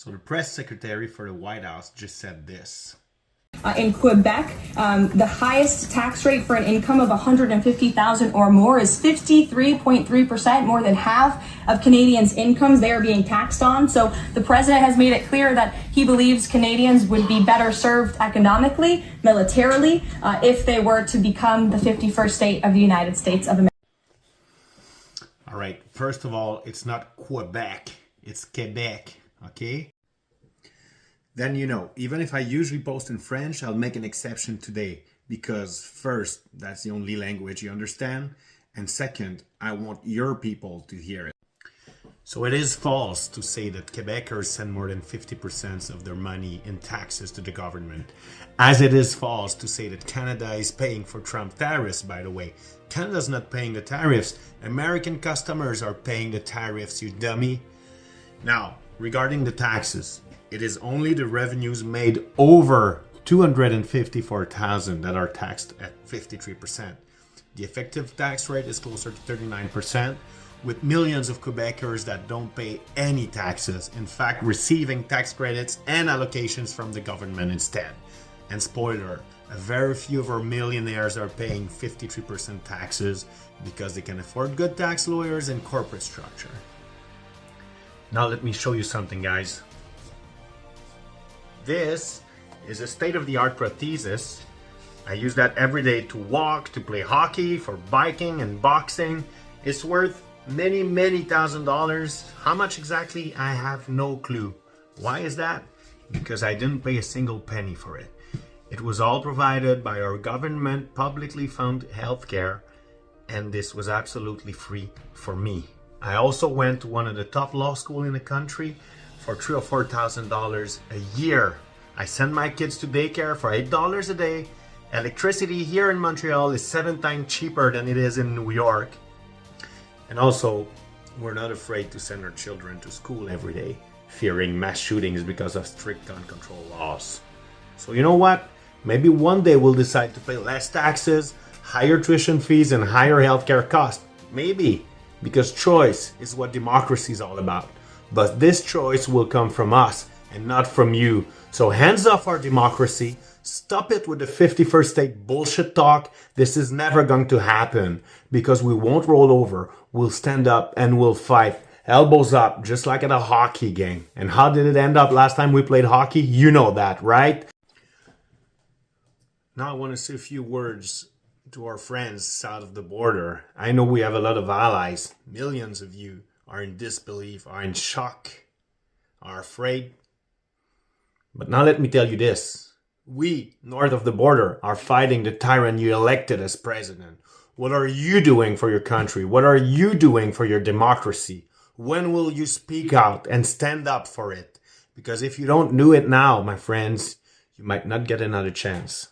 So the press secretary for the White House just said this. In Quebec, the highest tax rate for an income of $150,000 or more is 53.3%, more than half of Canadians' incomes they are being taxed on. So the president has made it clear that he believes Canadians would be better served economically, militarily, if they were to become the 51st state of the United States of America. All right, first of all, it's not Quebec, it's Quebec, okay? Then even if I usually post in French, I'll make an exception today because first, that's the only language you understand, and second, I want your people to hear it. So it is false to say that Quebecers send more than 50% of their money in taxes to the government. As it is false to say that Canada is paying for Trump tariffs, by the way. Canada's not paying the tariffs. American customers are paying the tariffs, you dummy. Now, regarding the taxes, it is only the revenues made over $254,000 that are taxed at 53%. The effective tax rate is closer to 39%, with millions of Quebecers that don't pay any taxes, in fact receiving tax credits and allocations from the government instead. And spoiler, a very few of our millionaires are paying 53% taxes because they can afford good tax lawyers and corporate structure. Now let me show you something, guys. This is a state-of-the-art prosthesis. I use that every day to walk, to play hockey, for biking and boxing. It's worth many $1,000s. How much exactly? I have no clue. Why is that? Because I didn't pay a single penny for it. It was all provided by our government publicly funded healthcare, and this was absolutely free for me. I also went to one of the top law schools in the country for $3,000 or $4,000 a year. I send my kids to daycare for $8 a day. Electricity here in Montreal is 7 times cheaper than it is in New York. And also, we're not afraid to send our children to school every day, fearing mass shootings because of strict gun control laws. So you know what? Maybe one day we'll decide to pay less taxes, higher tuition fees, and higher healthcare costs. Maybe, because choice is what democracy is all about. But this choice will come from us and not from you. So hands off our democracy. Stop it with the 51st state bullshit talk. This is never going to happen because we won't roll over. We'll stand up and we'll fight. Elbows up, just like at a hockey game. And how did it end up last time we played hockey? You know that, right? Now I want to say a few words to our friends south of the border. I know we have a lot of allies. Millions of you are in disbelief, are in shock, are afraid. But now let me tell you this. We, north of the border, are fighting the tyrant you elected as president. What are you doing for your country? What are you doing for your democracy? When will you speak out and stand up for it? Because if you don't do it now, my friends, you might not get another chance.